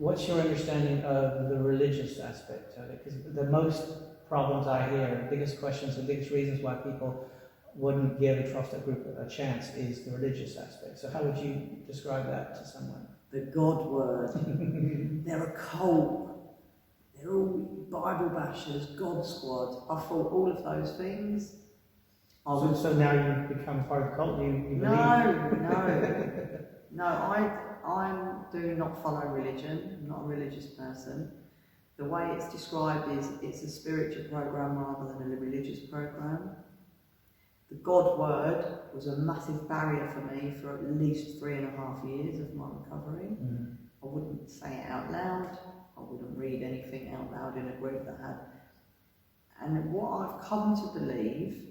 what's your understanding of the religious aspect of it? Because the most problems I hear, the biggest questions, the biggest reasons why people wouldn't give a trusted group a chance is the religious aspect. So how would you describe that to someone? The God word. They're a cult. They're all Bible bashers, God squad. I thought all of those things. So now you've become part of the cult? You believe? No. I do not follow religion. I'm not a religious person. The way it's described is it's a spiritual program rather than a religious program. The God word was a massive barrier for me for at least 3.5 years of my recovery. Mm. I wouldn't say it out loud. I wouldn't read anything out loud in a group that had. And what I've come to believe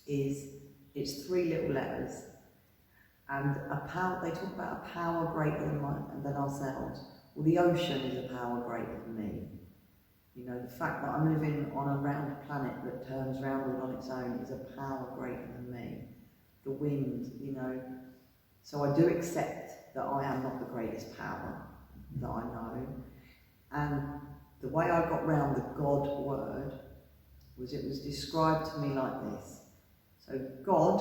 is it's 3 little letters, and a power. They talk about a power greater than ourselves. Well, the ocean is a power greater than me. You know, the fact that I'm living on a round planet that turns round on its own is a power greater than me. The wind, you know. So I do accept that I am not the greatest power that I know. And the way I got round the God word was it was described to me like this. So God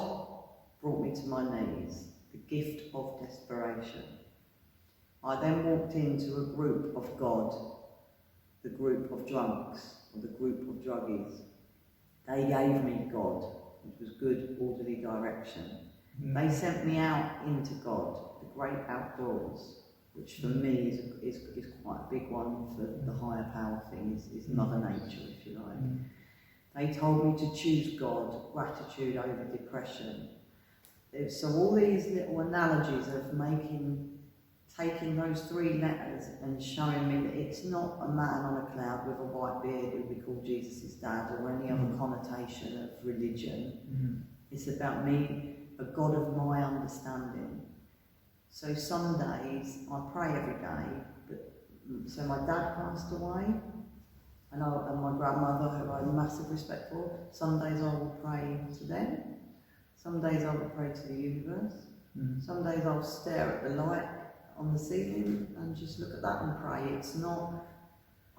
brought me to my knees, the gift of desperation. I then walked into a group of God, the group of drunks, or the group of druggies. They gave me God, which was good, orderly direction. They sent me out into God, the great outdoors, which for me is quite a big one for the higher power thing, is Mother Nature, if you like. They told me to choose God, gratitude over depression. So all these little analogies of taking those 3 letters and showing me that it's not a man on a cloud with a white beard who we call Jesus' dad or any other connotation of religion. It's about me, a God of my understanding. So some days I pray every day, so my dad passed away, and my grandmother, who I have massive respect for. Some days I will pray to them. Some days I will pray to the universe. Some days I'll stare at the light on the ceiling and just look at that and pray. It's not,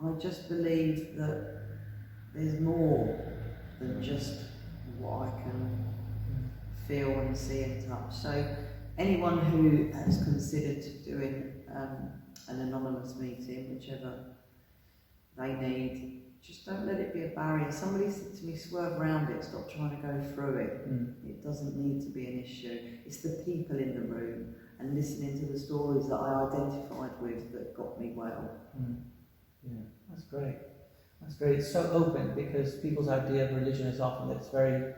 I just believe that there's more than just what I can feel and see and touch. So anyone who has considered doing an anonymous meeting, whichever they need, just don't let it be a barrier. Somebody said to me, swerve around it, stop trying to go through it. It doesn't need to be an issue. It's the people in the room and listening to the stories that I identified with that got me well. Yeah, that's great. That's great. It's so open, because people's idea of religion is often that it's very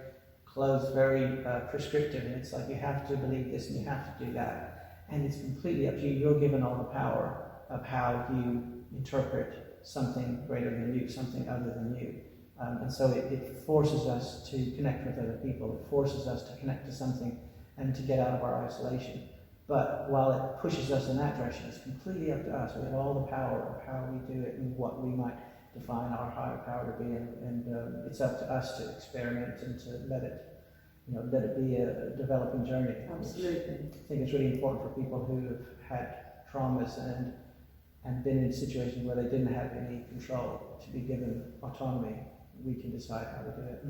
closed, very prescriptive, and it's like you have to believe this and you have to do that. And it's completely up to you. You're given all the power of how you interpret something greater than you, something other than you. And so it forces us to connect with other people. It forces us to connect to something and to get out of our isolation. But while it pushes us in that direction, it's completely up to us. We have all the power of how we do it and what we might define our higher power to be, and it's up to us to experiment and to let it be a developing journey. Absolutely. I think it's really important for people who have had traumas and been in situations where they didn't have any control to be given autonomy. We can decide how to do it.